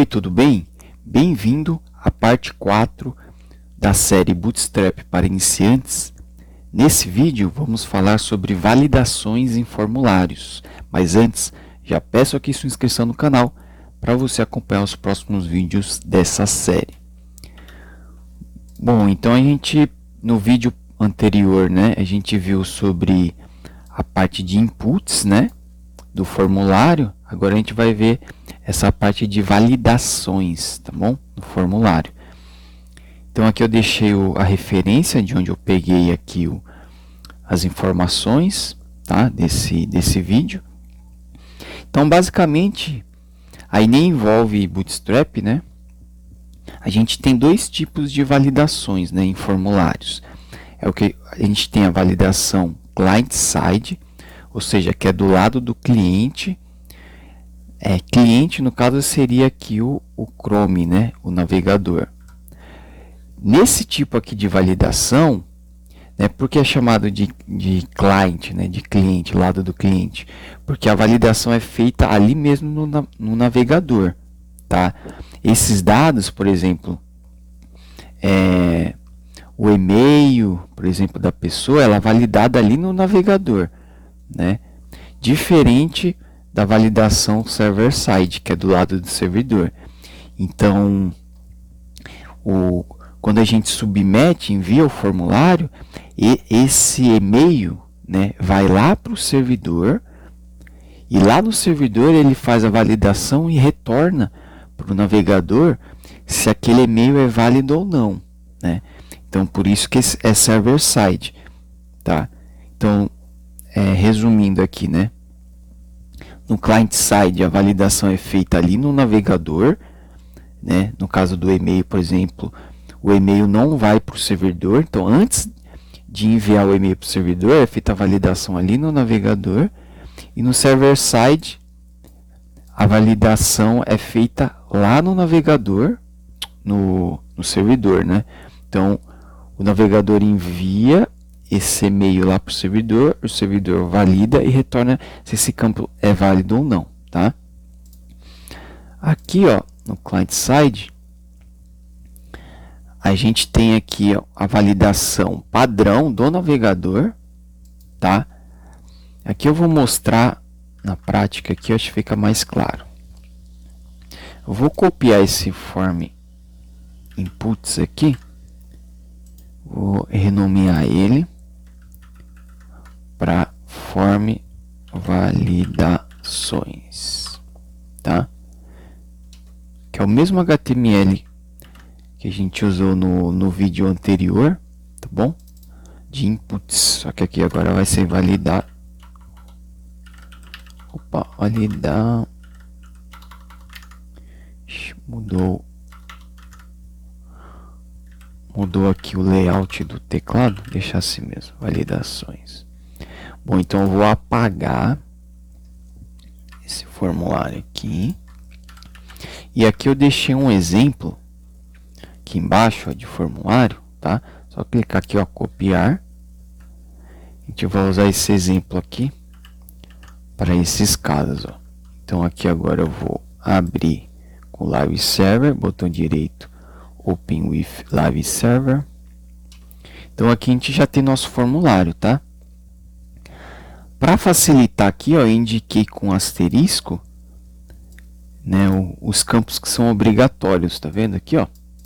Oi, tudo bem? Bem-vindo à parte 4 da série Bootstrap para iniciantes. Nesse vídeo vamos falar sobre validações em formulários, mas antes já peço aqui sua inscrição no canal para você acompanhar os próximos vídeos dessa série. Bom, então no vídeo anterior, a gente viu sobre a parte de inputs, do formulário. Agora a gente vai ver essa parte de validações, tá bom? No formulário. Então aqui eu deixei a referência de onde eu peguei aqui as informações, tá? Desse vídeo. Então basicamente, aí nem envolve Bootstrap, A gente tem dois tipos de validações, em formulários. É o que a gente tem a validação client-side, ou seja, que é do lado do cliente. Cliente, no caso, seria aqui o Chrome, o navegador. Nesse tipo aqui de validação, porque é chamado de client, de cliente, lado do cliente? Porque a validação é feita ali mesmo no navegador, tá? Esses dados, por exemplo, o e-mail, por exemplo, da pessoa, ela é validada ali no navegador, Diferente da validação server-side, que é do lado do servidor. Então, quando a gente submete, envia o formulário, esse e-mail, vai lá para o servidor, e lá no servidor ele faz a validação e retorna para o navegador se aquele e-mail é válido ou não, Então, por isso que é server-side, tá? Então, resumindo aqui, no client-side, a validação é feita ali no navegador, No caso do e-mail, por exemplo, o e-mail não vai para o servidor. Então, antes de enviar o e-mail para o servidor, é feita a validação ali no navegador. E no server-side, a validação é feita lá no navegador, no servidor, Então, o navegador envia esse e-mail lá para o servidor valida e retorna se esse campo é válido ou não, tá? Aqui, no client-side, a gente tem aqui a validação padrão do navegador, tá? Aqui eu vou mostrar na prática, aqui acho que fica mais claro. Eu vou copiar esse form inputs aqui, vou renomear ele para form validações, tá? Que é o mesmo HTML que a gente usou no vídeo anterior, tá bom? De inputs, só que aqui agora vai ser validar. Opa, validar. Mudou aqui o layout do teclado, deixar assim mesmo, validações. Bom, então eu vou apagar esse formulário aqui. E aqui eu deixei um exemplo aqui embaixo, de formulário, tá? Só clicar aqui, copiar. A gente vai usar esse exemplo aqui para esses casos, Então aqui agora eu vou abrir com Live Server, botão direito, Open with Live Server. Então aqui a gente já tem nosso formulário, tá? Para facilitar aqui, eu indiquei com asterisco, os campos que são obrigatórios, tá vendo aqui,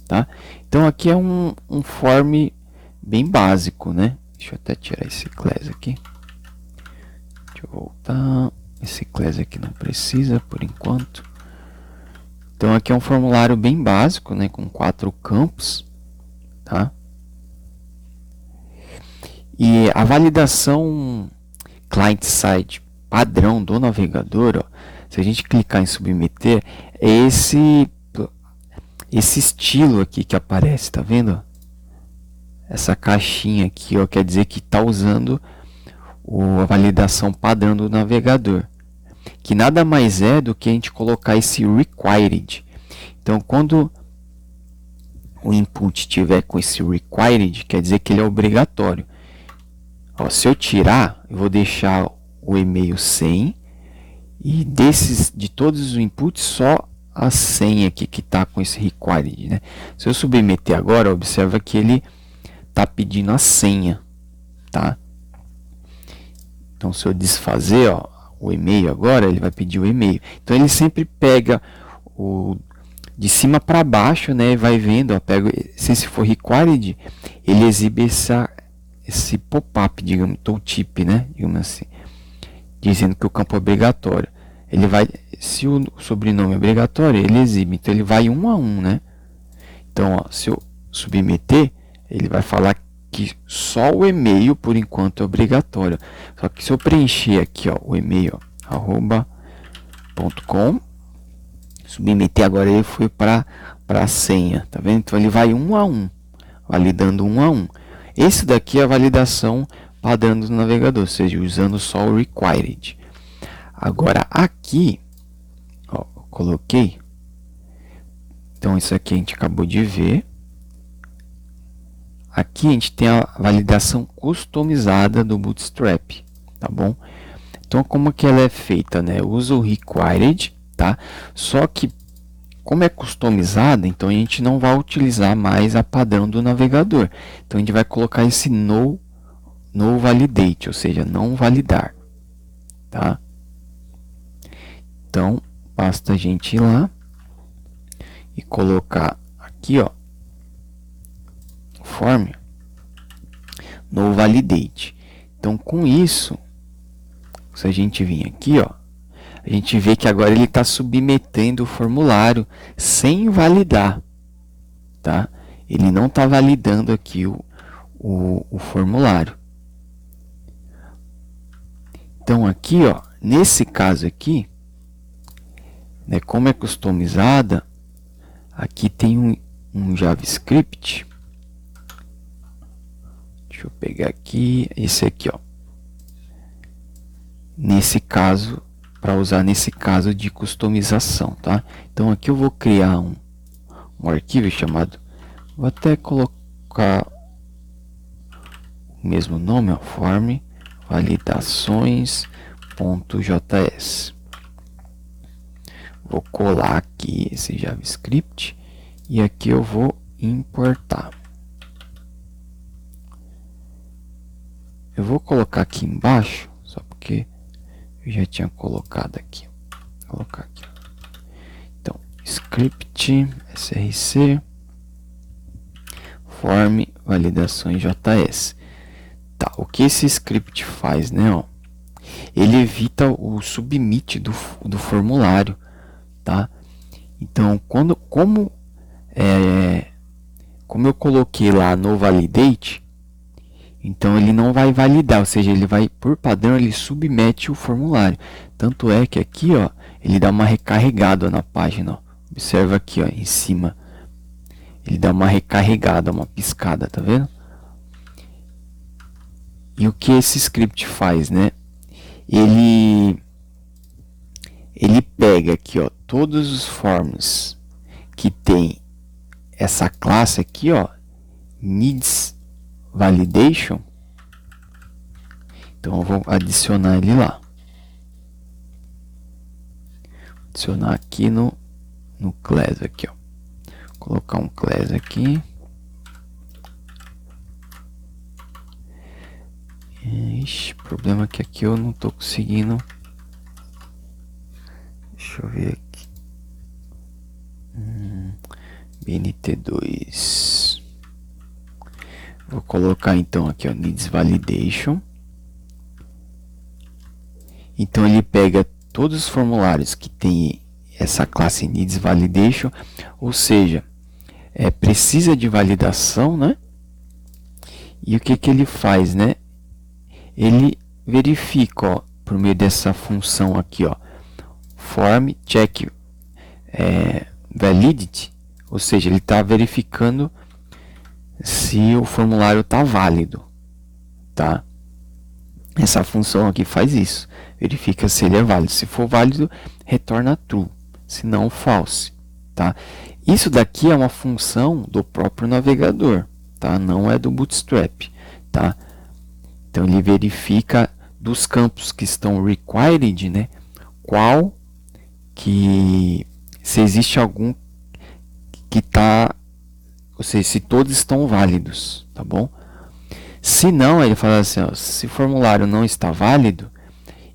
tá? Então aqui é um form bem básico, Deixa eu até tirar esse class aqui. Deixa eu voltar. Esse class aqui não precisa por enquanto. Então aqui é um formulário bem básico, com 4 campos, tá? E a validação client-side padrão do navegador, se a gente clicar em submeter, é esse estilo aqui que aparece, tá vendo? Essa caixinha aqui, quer dizer que está usando a validação padrão do navegador, que nada mais é do que a gente colocar esse required. Então, quando o input tiver com esse required, quer dizer que ele é obrigatório. Se eu tirar, eu vou deixar o e-mail sem, e de todos os inputs, só a senha aqui que está com esse required, né? Se eu submeter agora, observa que ele está pedindo a senha, tá? Então, se eu desfazer, ó, o e-mail agora, ele vai pedir o e-mail. Então, ele sempre pega o de cima para baixo, né? E vai vendo, ó, pega, se esse for required, ele exibe esse pop-up, digamos, tooltip, né? Digamos assim, dizendo que o campo é obrigatório. Ele vai, se o sobrenome é obrigatório, ele exibe. Então, ele vai um a um, né? Então, ó, se eu submeter, ele vai falar que só o e-mail, por enquanto, é obrigatório. Só que se eu preencher aqui, ó, o e-mail, @.com, submeter agora, ele foi para a senha, tá vendo? Então, ele vai um a um, validando um a um. Esse daqui é a validação padrão do navegador, ou seja, usando só o required. Agora, aqui, ó, eu coloquei. Então, isso aqui a gente acabou de ver. Aqui a gente tem a validação customizada do Bootstrap, tá bom? Então, como que ela é feita, né? Eu uso o required, tá? Só que, como é customizada, então a gente não vai utilizar mais a padrão do navegador. Então, a gente vai colocar esse no validate, ou seja, não validar, tá? Então, basta a gente ir lá e colocar aqui, ó, form no validate. Então, com isso, se a gente vir aqui, ó, a gente vê que agora ele está submetendo o formulário sem validar, tá? Ele não está validando aqui o formulário. Então, aqui, ó, nesse caso aqui, né, como é customizada, aqui tem um JavaScript. Deixa eu pegar aqui, esse aqui, ó. Nesse caso, para usar nesse caso de customização, tá? Então aqui eu vou criar um arquivo chamado, vou até colocar o mesmo nome, ó, form validações.js. Vou colar aqui esse JavaScript e aqui eu vou importar. Eu vou colocar aqui embaixo, só porque eu já tinha colocado aqui. Vou colocar aqui. Então, script src form validações JS. Tá, o que esse script faz, né? Ó, ele evita o submit do formulário, tá? Então, como eu coloquei lá no validate, então ele não vai validar, ou seja, ele vai, por padrão, ele submete o formulário. Tanto é que aqui, ó, ele dá uma recarregada na página, ó. Observa aqui, ó, em cima. Ele dá uma recarregada, uma piscada, tá vendo? E o que esse script faz, né? Ele pega aqui, ó, todos os forms que tem essa classe aqui, ó, needs validation. Então eu vou adicionar ele lá. Adicionar aqui no class aqui, ó. Colocar um class aqui. Ixi, problema é que aqui eu não tô conseguindo. Deixa eu ver aqui. BNT2. Vou colocar então aqui, ó, needs validation. Então ele pega todos os formulários que tem essa classe needs validation, ou seja, precisa de validação, né? E o que ele faz, né? Ele verifica, ó, por meio dessa função aqui, ó, form check validity, ou seja, ele está verificando se o formulário está válido, tá? Essa função aqui faz isso, verifica se ele é válido. Se for válido, retorna true, se não, false, tá? Isso daqui é uma função do próprio navegador, tá? Não é do Bootstrap, tá? Então ele verifica dos campos que estão required, né? Qual que se existe algum que está, ou seja, se todos estão válidos, tá bom? Se não, ele fala assim, ó, se o formulário não está válido,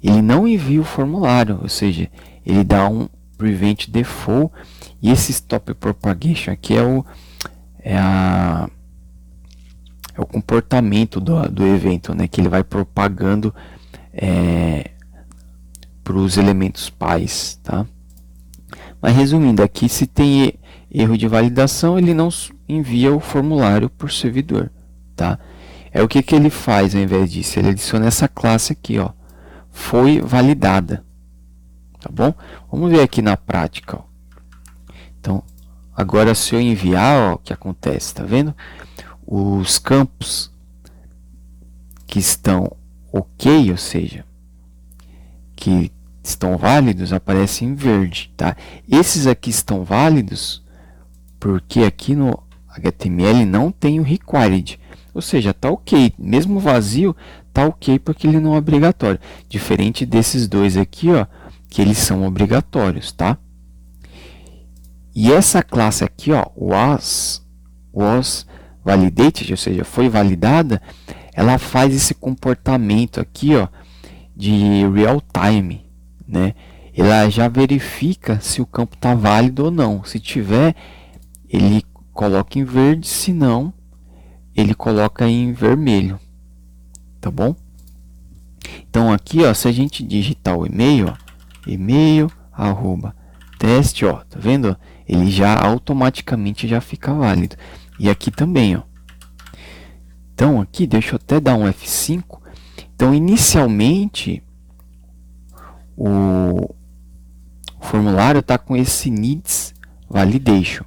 ele não envia o formulário, ou seja, ele dá um prevent default, e esse stop propagation aqui é o comportamento do evento, né, que ele vai propagando para os elementos pais, tá? Mas resumindo aqui, se tem erro de validação, ele não envia o formulário por servidor, tá? É o que ele faz ao invés disso, ele adiciona essa classe aqui, ó, foi validada, tá bom? Vamos ver aqui na prática, ó. Então, agora se eu enviar, ó, o que acontece, tá vendo? Os campos que estão ok, ou seja, que estão válidos, aparecem em verde, tá? Esses aqui estão válidos porque aqui no HTML não tem o required, ou seja, tá ok, mesmo vazio, tá ok porque ele não é obrigatório, diferente desses dois aqui, ó, que eles são obrigatórios, tá? E essa classe aqui, ó, was validated, ou seja, foi validada, ela faz esse comportamento aqui, ó, de real time, né? Ela já verifica se o campo está válido ou não. Se tiver, ele coloca em verde, se não, ele coloca em vermelho, tá bom? Então aqui, ó, se a gente digitar o e-mail, ó, e-mail@teste, ó, tá vendo? Ele já automaticamente já fica válido. E aqui também, ó. Então aqui, deixa eu até dar um F5. Então inicialmente o formulário está com esse needs validation.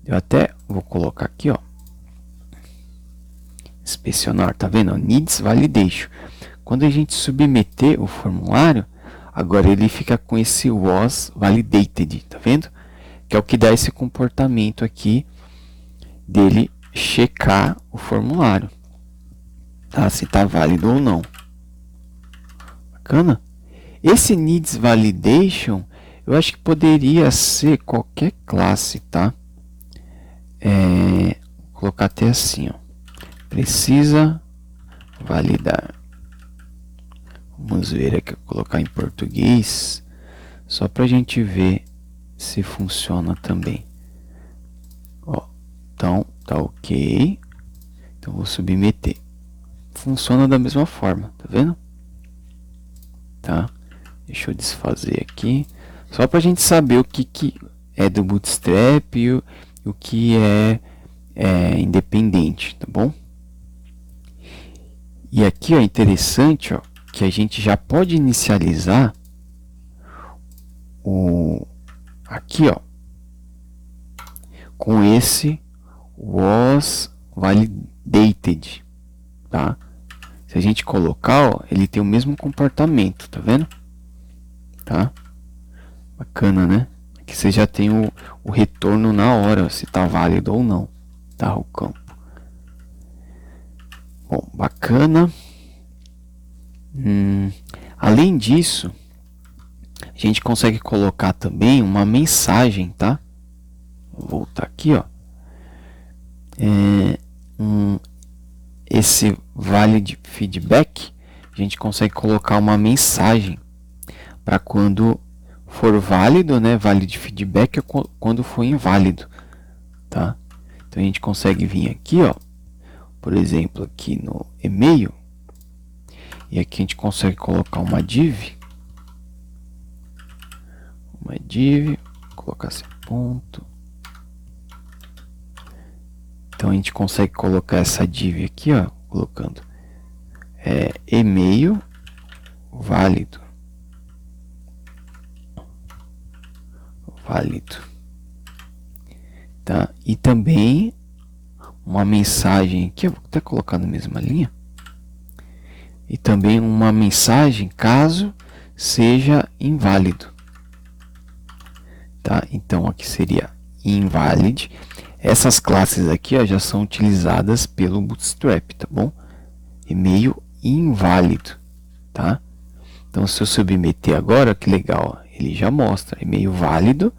Eu até vou colocar aqui, ó, inspecionar, tá vendo? Needs validation. Quando a gente submeter o formulário, agora ele fica com esse was validated, tá vendo? Que é o que dá esse comportamento aqui dele checar o formulário, tá? Se está válido ou não. Bacana? Esse needs validation, eu acho que poderia ser qualquer classe, tá? Vou colocar até assim, ó. Precisa validar. Vamos ver aqui, vou colocar em português, só para a gente ver se funciona também. Ó, então, tá ok. Então, vou submeter. Funciona da mesma forma, tá vendo? Tá? Deixa eu desfazer aqui. Só para a gente saber o que é do Bootstrap e o que é independente, tá bom? E aqui, ó, interessante, ó, que a gente já pode inicializar aqui, ó, com esse was validated, tá? Se a gente colocar, ó, ele tem o mesmo comportamento, tá vendo? Tá? Bacana, né? Aqui você já tem o retorno na hora, se tá válido ou não, tá? O campo. Bom, bacana. Além disso, a gente consegue colocar também uma mensagem, tá? Vou voltar aqui, ó. Esse valid feedback, a gente consegue colocar uma mensagem para quando for válido, né? Valid feedback é quando for inválido, tá? Então a gente consegue vir aqui, ó, por exemplo, aqui no e-mail, e aqui a gente consegue colocar uma div, colocar esse ponto. Então a gente consegue colocar essa div aqui, ó, colocando e-mail válido, tá? E também uma mensagem aqui, eu vou até colocar na mesma linha, e também uma mensagem caso seja inválido, tá? Então aqui seria invalid. Essas classes aqui, ó, já são utilizadas pelo Bootstrap, tá bom? E-mail inválido, tá? Então se eu submeter agora, que legal, ó, ele já mostra e-mail válido,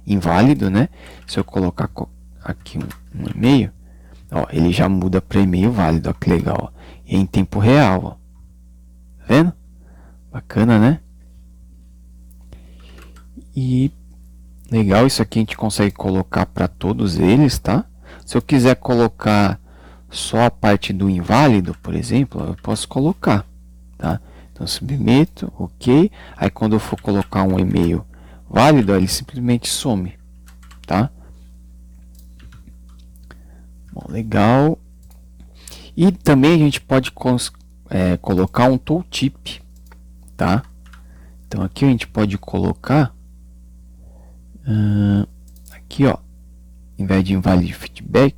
inválido, né? Se eu colocar aqui um e-mail, ó, ele já muda para e-mail válido, ó, que legal, ó. E é em tempo real, ó. Tá vendo? Bacana, né? E legal, isso aqui a gente consegue colocar para todos eles, tá? Se eu quiser colocar só a parte do inválido, por exemplo, eu posso colocar, tá? Então submeto, ok. Aí quando eu for colocar um e-mail válido, ele simplesmente some, tá? Bom, legal. E também a gente pode colocar um tooltip, tá? Então aqui a gente pode colocar aqui, ó, em vez de invalid feedback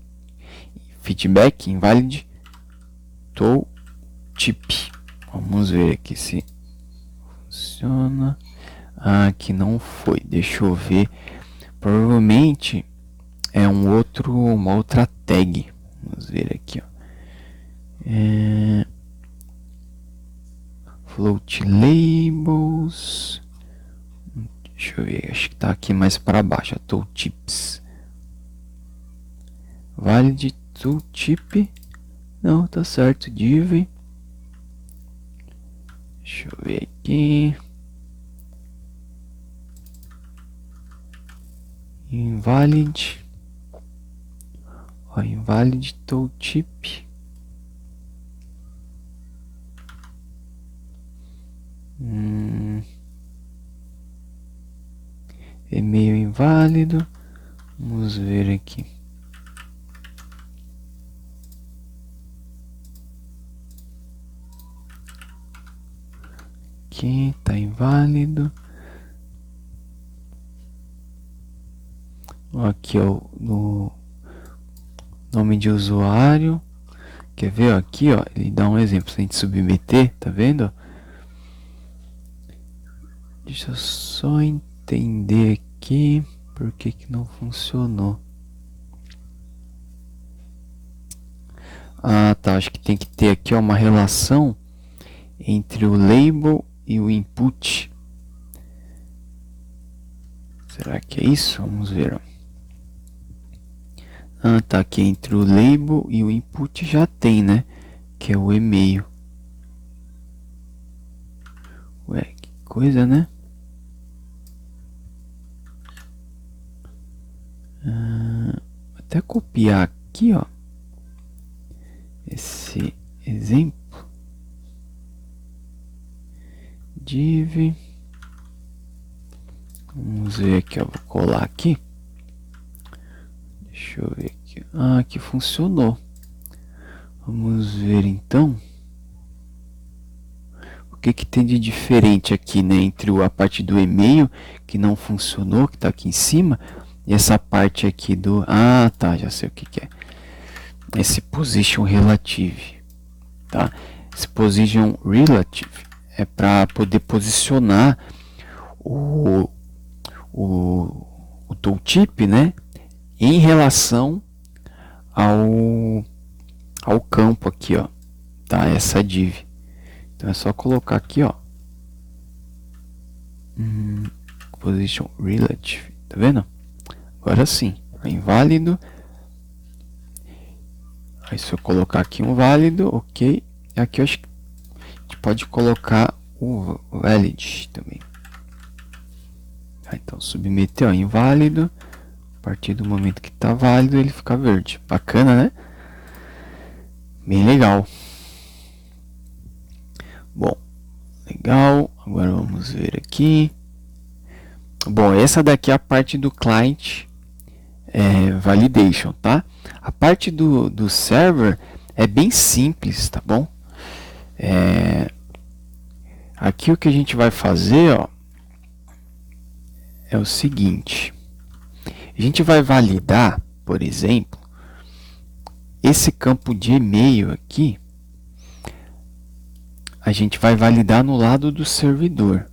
invalid tooltip. Vamos ver aqui se funciona. Aqui não foi. Deixa eu ver. Provavelmente é uma outra tag. Vamos ver aqui, ó. Float labels. Deixa eu ver. Acho que tá aqui mais para baixo. Tooltips. Valid tooltip. Não, tá certo. Div. Deixa eu ver aqui. Invalid. Ó, invalid tooltip. E-mail inválido. Vamos ver aqui. Aqui tá inválido. Aqui ó, no nome de usuário. Quer ver? Ó, aqui ó, ele dá um exemplo. Se a gente submeter, tá vendo? Deixa eu só entender aqui por que não funcionou. Ah, tá. Acho que tem que ter aqui ó, uma relação entre o label e o input. Será que é isso? Vamos ver. Ó. Ah, tá. Aqui entre o label e o input já tem, né? Que é o e-mail. Ué, que coisa, né? Até copiar aqui, ó, esse exemplo. Div. Vamos ver aqui, ó, vou colar aqui. Deixa eu ver aqui. Ah, aqui funcionou. Vamos ver então. O que tem de diferente aqui, né, entre a parte do e-mail que não funcionou, que está aqui em cima, e essa parte aqui do... Ah, tá, já sei o que é. Esse position relative, tá? Esse position relative é para poder posicionar o tooltip, né, em relação ao campo aqui, ó, tá? Essa div. Então é só colocar aqui, ó, position relative, tá vendo? Agora sim, é inválido. Aí se eu colocar aqui um válido, ok. Aqui eu acho que a gente pode colocar o valid também. Então submeter, ó, inválido. A partir do momento que está válido, ele fica verde. Bacana, né? Bem legal. Bom, legal. Agora vamos ver aqui. Bom, essa daqui é a parte do client validation, tá? A parte do server é bem simples, tá bom? Aqui o que a gente vai fazer, ó, é o seguinte. A gente vai validar, por exemplo, esse campo de e-mail aqui. A gente vai validar no lado do servidor,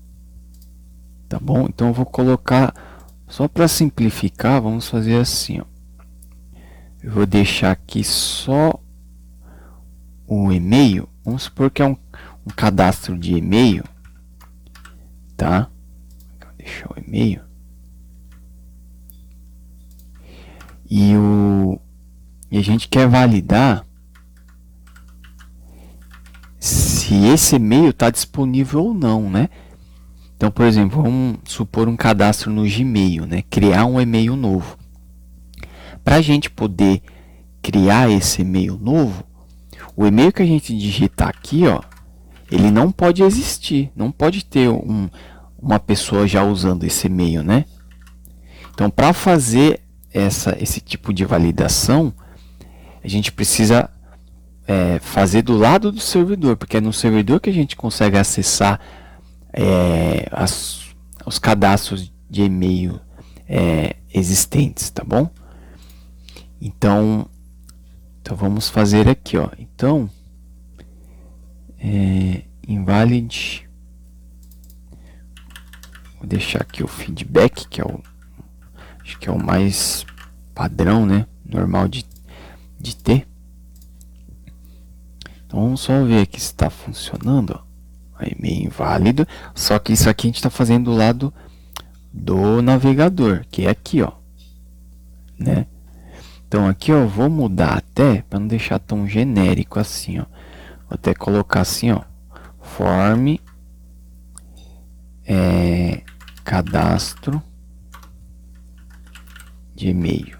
tá bom? Então eu vou colocar, só para simplificar, vamos fazer assim, ó. Eu vou deixar aqui só o e-mail. Vamos supor que é um cadastro de e-mail, tá? Vou deixar o e-mail E a gente quer validar se esse e-mail está disponível ou não, né? Então, por exemplo, vamos supor um cadastro no Gmail, né? Criar um e-mail novo. Para a gente poder criar esse e-mail novo, o e-mail que a gente digitar aqui, ó, ele não pode existir, não pode ter uma pessoa já usando esse e-mail, né? Então, para fazer esse tipo de validação, a gente precisa fazer do lado do servidor, porque é no servidor que a gente consegue acessar os cadastros de e-mail existentes, tá bom? Então vamos fazer aqui, ó. Então, invalid. Vou deixar aqui o feedback, que acho que é o mais padrão, né? Normal de ter. Então vamos só ver aqui se está funcionando. Aí meio inválido. Só que isso aqui a gente está fazendo do lado do navegador, que é aqui, ó, né? Então aqui eu vou mudar até para não deixar tão genérico assim, ó. Vou até colocar assim, ó, form cadastro de e-mail.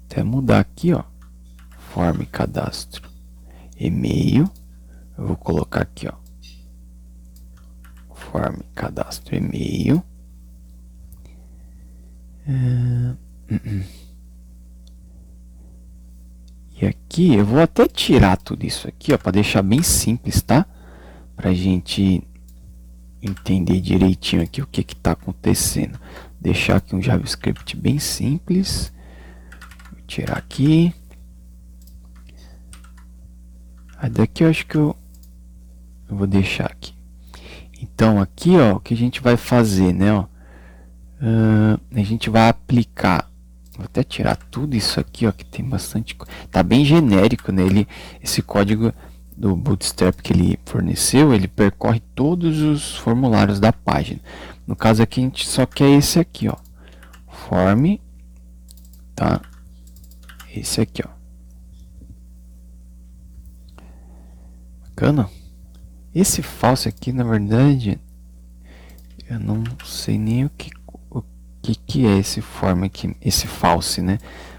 Até mudar aqui, ó, form cadastro e-mail. Eu vou colocar aqui, ó, form cadastro e-mail. E aqui eu vou até tirar tudo isso aqui, ó, para deixar bem simples, tá? Pra gente entender direitinho aqui o que está acontecendo. Deixar aqui um JavaScript bem simples. Vou tirar aqui. Aí daqui eu acho que eu vou deixar aqui. Então aqui, ó, o que a gente vai fazer, né, ó, a gente vai aplicar. Vou até tirar tudo isso aqui, ó, que tem bastante, tá bem genérico, né? Esse código do Bootstrap que ele forneceu, ele percorre todos os formulários da página. No caso aqui a gente só quer esse aqui, ó, form, tá? Esse aqui, ó. Bacana. Esse false aqui, na verdade, eu não sei nem o que é esse form aqui, esse false, né?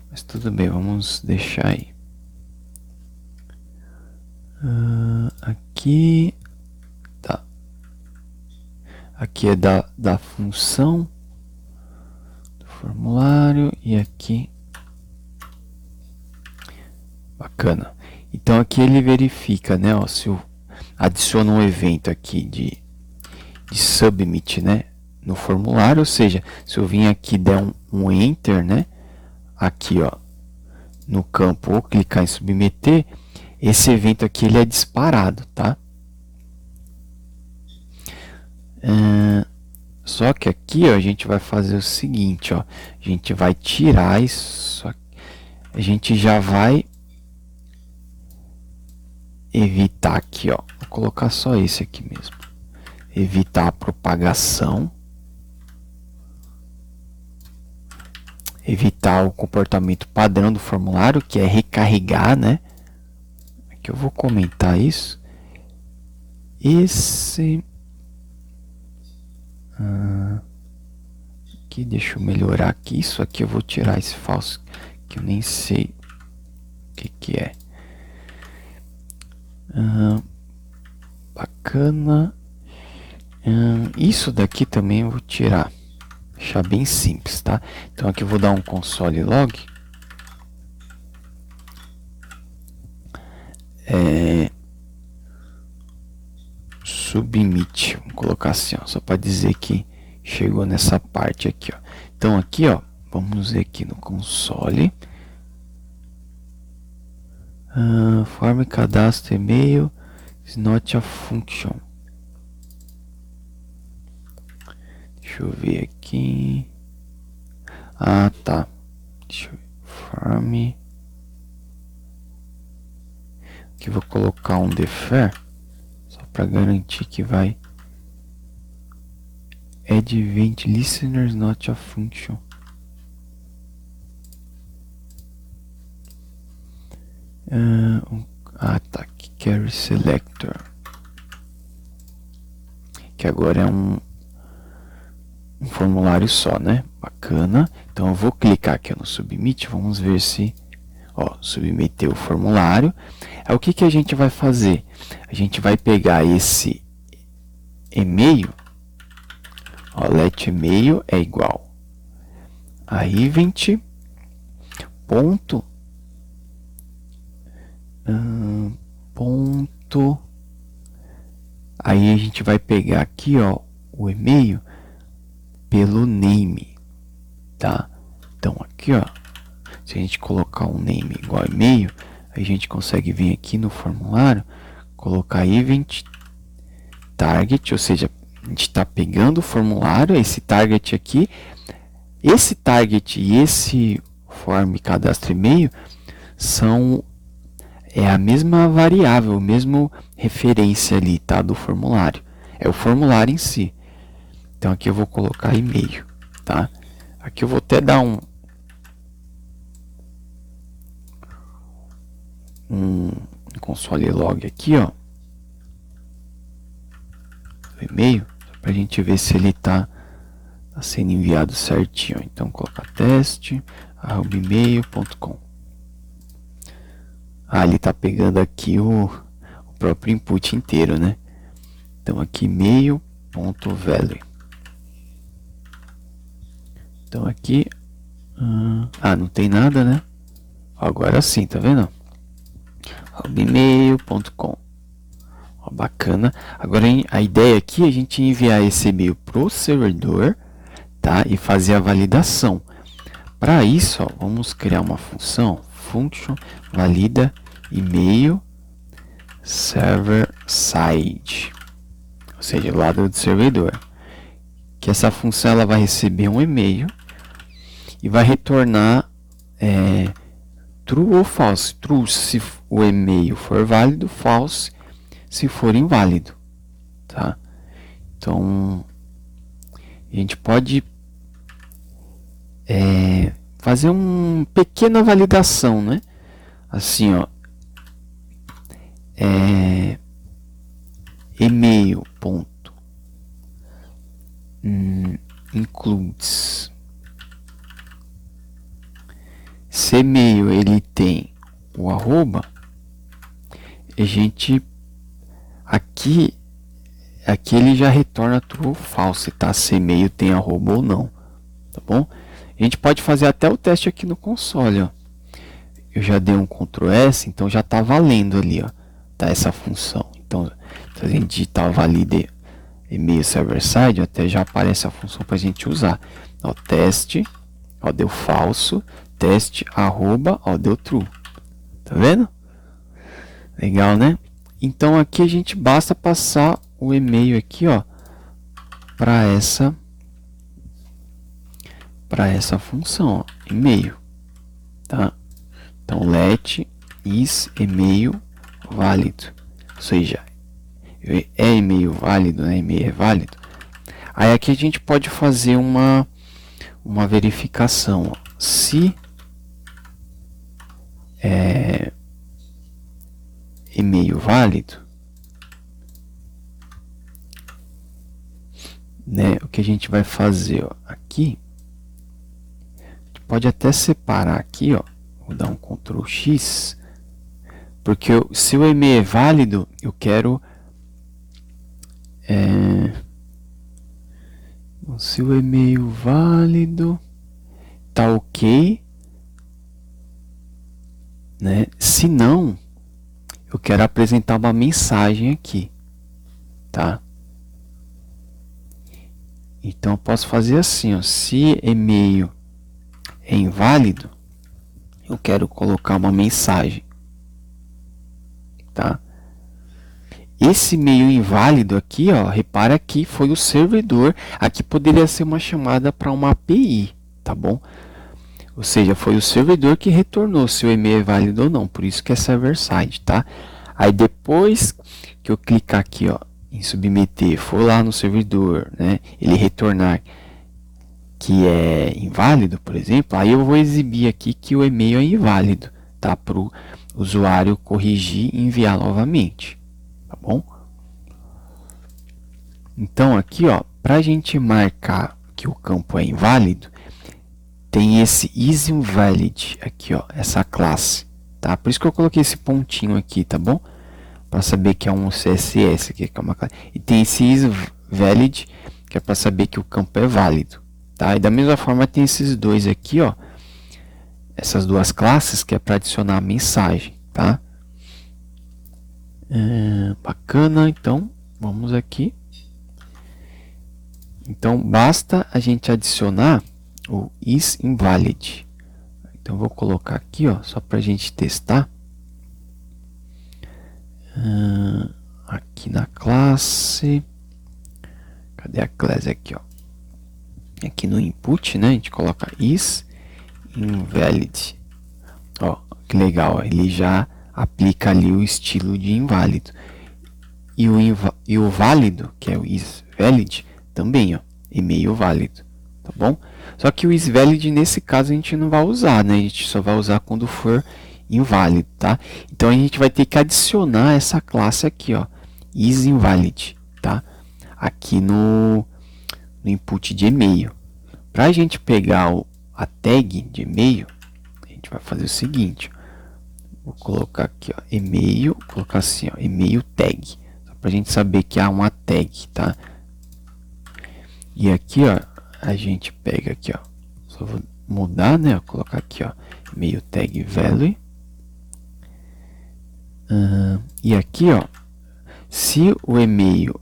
Mas tudo bem, vamos deixar aí. Aqui tá. Aqui é da função do formulário e aqui. Bacana. Então aqui ele verifica, né? Ó, se eu adiciono um evento aqui de submit, né? No formulário, ou seja, se eu vim aqui der um enter, né? Aqui, ó, no campo ou clicar em submeter, esse evento aqui ele é disparado, tá? Só que aqui, ó, a gente vai fazer o seguinte, ó, a gente vai tirar isso, a gente já vai evitar aqui, ó, vou colocar só esse aqui mesmo, evitar a propagação, evitar o comportamento padrão do formulário, que é recarregar, né? Aqui eu vou comentar isso. Aqui, deixa eu melhorar aqui. Isso aqui eu vou tirar esse falso, que eu nem sei o que é. Bacana. Isso daqui também eu vou tirar. Deixar bem simples, tá? Então aqui eu vou dar um console log. Submit. Vamos colocar assim, ó, só para dizer que chegou nessa parte aqui, ó. Então aqui, ó, vamos ver aqui no console. Form cadastro e-mail is not a function. Deixa eu ver aqui. Tá. Deixa eu ver. Form. Aqui vou colocar um defer, só para garantir que vai. Add event listeners not a function. Tá aqui, Query Selector, que agora é um formulário só, né? Bacana. Então eu vou clicar aqui no Submit, vamos ver se, submeter o formulário. O que a gente vai fazer? A gente vai pegar esse e-mail, let e-mail é igual a event ponto aí a gente vai pegar aqui, o e-mail pelo name, tá? Então aqui, se a gente colocar um name igual e-mail, a gente consegue vir aqui no formulário, colocar event target, ou seja, a gente está pegando o formulário, esse target aqui, esse target e esse form cadastro e-mail são a mesma variável, a mesma referência ali, tá, do formulário. É o formulário em si. Então aqui eu vou colocar e-mail, tá? Aqui eu vou até dar um console log aqui, do e-mail, para a gente ver se ele está sendo enviado certinho. Então colocar teste@email.com. Ele está pegando aqui o próprio input inteiro, né? Então aqui e-mail.value. Então aqui não tem nada, né? Agora sim, tá vendo? email.com. Bacana. Agora a ideia aqui é a gente enviar esse e-mail pro servidor, tá? E fazer a validação. Para isso, vamos criar uma função function valida e-mail server side, ou seja, do lado do servidor. Que essa função ela vai receber um e-mail e vai retornar true ou false. True se o e-mail for válido, false se for inválido, tá? Então a gente pode fazer uma pequena validação, né? Assim, e-mail ponto includes, se e-mail ele tem o arroba, a gente aqui ele já retorna true ou false, tá? Se e-mail tem arroba ou não, tá bom? A gente pode fazer até o teste aqui no console, Eu já dei um Ctrl S, então já está valendo ali, tá, essa função. Então, se a gente digitar valide e-mail server side, até já aparece a função para a gente usar. Teste, deu falso, teste, arroba, deu true. Tá vendo? Legal, né? Então aqui a gente basta passar o e-mail aqui, para essa função, e-mail, tá? Então let is e-mail válido, ou seja, é e-mail válido, né? E-mail é válido. Aí aqui a gente pode fazer uma verificação, se e-mail válido, né? O que a gente vai fazer, aqui, a gente pode até separar aqui, vou dar um Ctrl X, porque se o e-mail é válido, eu quero se o e-mail válido tá ok, né? Se não, eu quero apresentar uma mensagem aqui, tá? Então eu posso fazer assim, se e-mail é inválido, eu quero colocar uma mensagem, tá? Esse e-mail inválido aqui, repara que foi o servidor, aqui poderia ser uma chamada para uma API, tá bom? Ou seja, foi o servidor que retornou se o e-mail é válido ou não, por isso que é server side, tá? Aí depois que eu clicar aqui, em submeter, for lá no servidor, né, ele retornar que é inválido, por exemplo, aí eu vou exibir aqui que o e-mail é inválido, tá? Para o usuário corrigir e enviar novamente, tá bom? Então aqui, ó, para a gente marcar que o campo é inválido, tem esse isInvalid aqui, ó, essa classe, tá? Por isso que eu coloquei esse pontinho aqui, tá bom? Para saber que é um CSS aqui, que é uma classe. E tem esse isValid, que é para saber que o campo é válido, tá? E da mesma forma tem esses dois aqui, ó, essas duas classes que é para adicionar a mensagem, tá? Bacana, então vamos aqui. Então basta a gente adicionar o isInvalid. Então vou colocar aqui, ó, só para a gente testar. Aqui na classe, cadê a classe aqui, ó? Aqui no input, né? A gente coloca isInvalid. Ó, que legal, ó, ele já aplica ali o estilo de inválido. E o válido, que é o isValid, também, ó, e-mail válido, tá bom? Só que o isValid nesse caso a gente não vai usar, né? A gente só vai usar quando for inválido, tá? Então a gente vai ter que adicionar essa classe aqui, ó, isInvalid, tá? Aqui no input de e-mail. Para a gente pegar a tag de e-mail, a gente vai fazer o seguinte, vou colocar aqui, ó, e-mail, colocar assim, ó, e-mail tag, só para a gente saber que há uma tag, tá? E aqui, ó, a gente pega aqui, ó, só vou mudar, né? Vou colocar aqui, ó, e-mail tag value. E aqui, ó, se o e-mail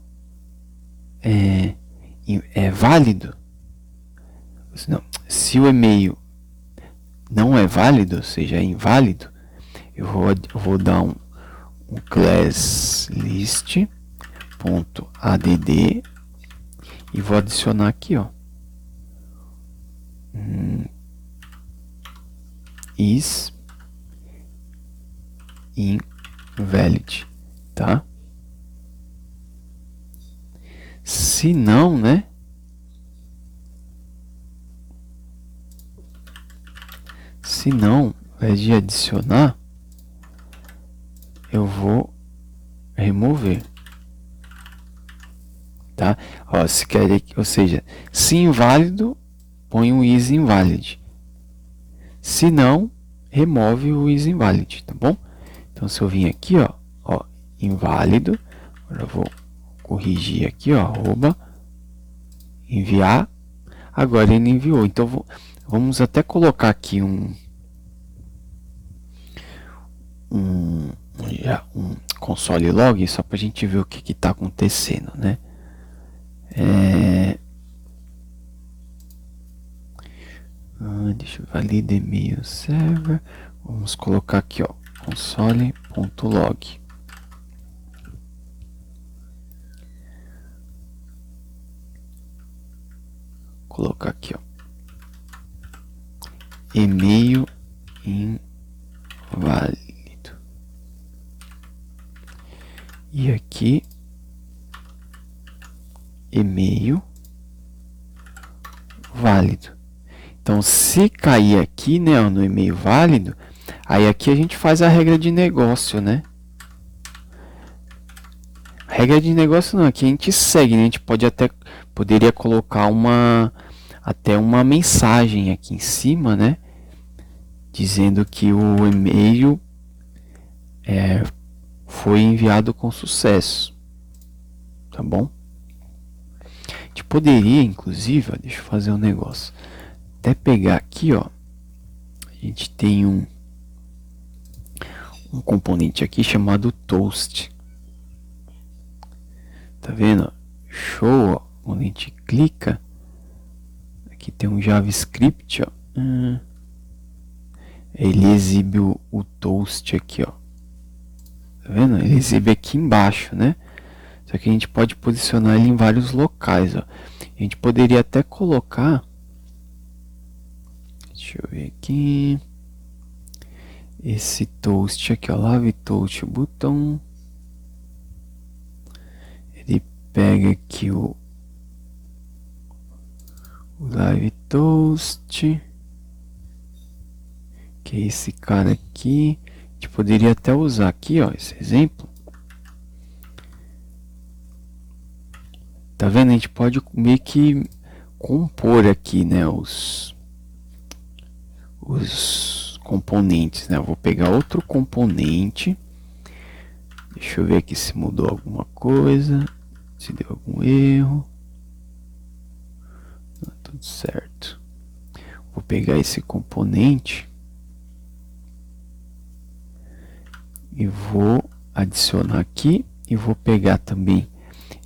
é válido, não, se o e-mail não é válido, ou seja, é inválido, eu vou dar um class list.add e vou adicionar aqui, ó, isInvalid, tá? Se não, né? Se não, ao invés de adicionar, eu vou remover, tá? Ó, se quer, ou seja, se inválido, põe um isInvalid. Se não, remove o isInvalid, tá bom? Então se eu vim aqui, ó, inválido, agora eu vou corrigir aqui, ó, arroba, enviar, agora ele enviou. Então vamos até colocar aqui um console log só para a gente ver o que está acontecendo, né? Deixa eu validar e-mail server. Vamos colocar aqui, ó, console.log. Colocar aqui, ó, e-mail inválido. E aqui, e-mail válido. Então, se cair aqui, né, no e-mail válido, aí aqui a gente faz a regra de negócio, né? Regra de negócio não, aqui a gente segue, né? A gente poderia colocar até uma mensagem aqui em cima, né? Dizendo que o e-mail foi enviado com sucesso, tá bom? A gente poderia, inclusive, ó, deixa eu fazer um negócio, até pegar aqui, ó, a gente tem um componente aqui chamado toast, tá vendo? Show, ó, quando a gente clica, aqui tem um JavaScript, ó, ele exibe o toast aqui, ó, tá vendo? Ele exibe aqui embaixo, né? Só que a gente pode posicionar ele em vários locais, ó. A gente poderia até colocar, deixa eu ver aqui, esse toast aqui, ó, Live Toast Button. Ele pega aqui o Live Toast, que é esse cara aqui. gente poderia até usar aqui, ó, esse exemplo. Tá vendo? A gente pode meio que compor aqui, né, os componentes, né? Eu vou pegar outro componente. Deixa eu ver aqui se mudou alguma coisa, se deu algum erro. Tudo certo. Vou pegar esse componente e vou adicionar aqui e vou pegar também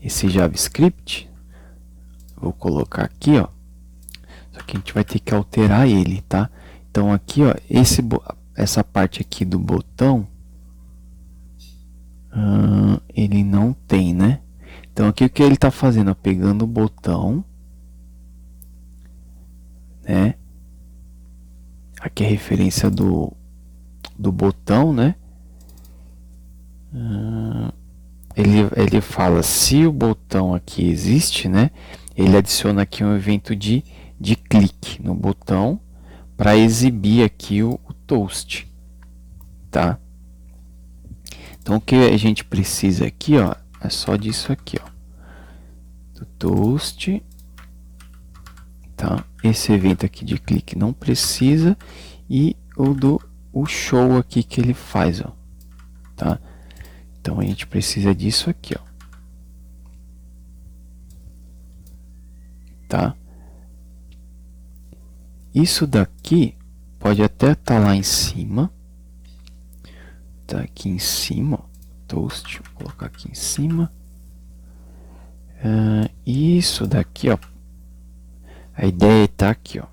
esse JavaScript. Vou colocar aqui, ó. Só que a gente vai ter que alterar ele, tá? Então aqui, ó, essa parte aqui do botão, ele não tem, né? Então aqui o que ele está fazendo? Ó, pegando o botão, né? Aqui é a referência do botão, né? Ele fala se o botão aqui existe, né? Ele adiciona aqui um evento de clique no botão para exibir aqui o toast, tá? Então o que a gente precisa aqui, ó, é só disso aqui, ó, do toast, tá? Esse evento aqui de clique não precisa e o show aqui que ele faz, ó, tá? Então a gente precisa disso aqui, ó, tá? Isso daqui pode até estar lá em cima. Tá aqui em cima, ó, toast, vou colocar aqui em cima. Isso daqui, ó, a ideia está aqui, ó,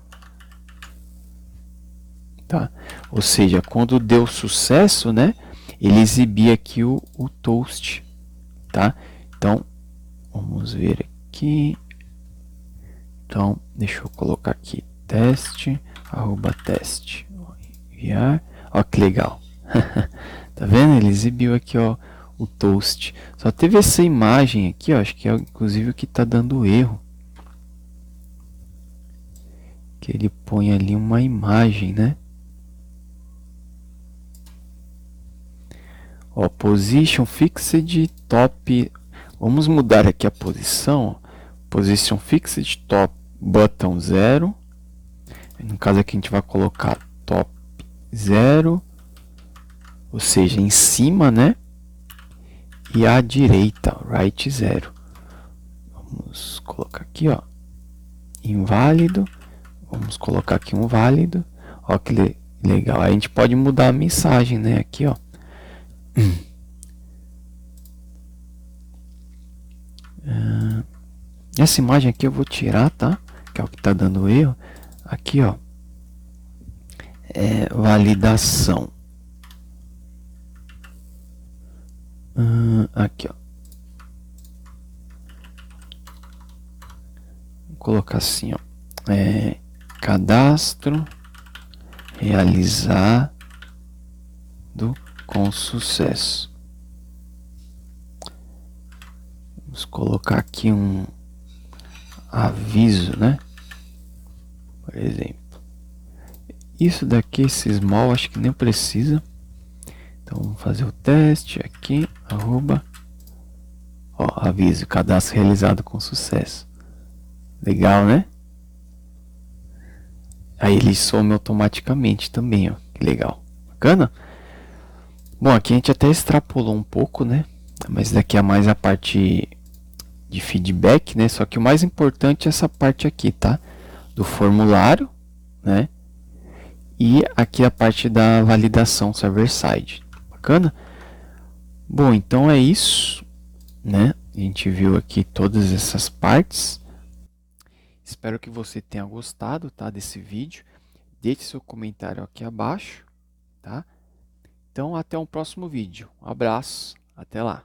tá? Ou seja, quando deu sucesso, né, ele exibia aqui o toast, tá? Então, vamos ver aqui. Então, deixa eu colocar aqui teste, @teste, enviar. Ó que legal. Tá vendo? Ele exibiu aqui, ó, o toast. Só teve essa imagem aqui, ó, acho que é inclusive o que está dando erro. Que ele põe ali uma imagem, né? Ó, position fixed top. Vamos mudar aqui a posição. Ó. Position fixed top button 0. No caso aqui a gente vai colocar top 0. Ou seja, em cima, né? E à direita, right 0. Vamos colocar aqui, ó, inválido. Vamos colocar aqui um válido. Ó que legal. Aí a gente pode mudar a mensagem, né? Aqui, ó. Essa imagem aqui eu vou tirar, tá? Que é o que tá dando erro. Aqui, ó, é validação. Aqui, ó. Vou colocar assim, ó. Cadastro realizado com sucesso. Vamos colocar aqui um aviso, né? Por exemplo. Isso daqui, esse small, acho que nem precisa. Então vamos fazer o teste aqui, ó, aviso, cadastro realizado com sucesso. Legal, né? Aí ele some automaticamente também, ó. Que legal. Bacana? Bom, aqui a gente até extrapolou um pouco, né? Mas daqui é mais a parte de feedback, né? Só que o mais importante é essa parte aqui, tá? Do formulário, né? E aqui a parte da validação server-side. Bacana? Bom, então é isso, né? A gente viu aqui todas essas partes. Espero que você tenha gostado, tá, desse vídeo. Deixe seu comentário aqui abaixo, tá? Então, até um próximo vídeo. Um abraço, até lá.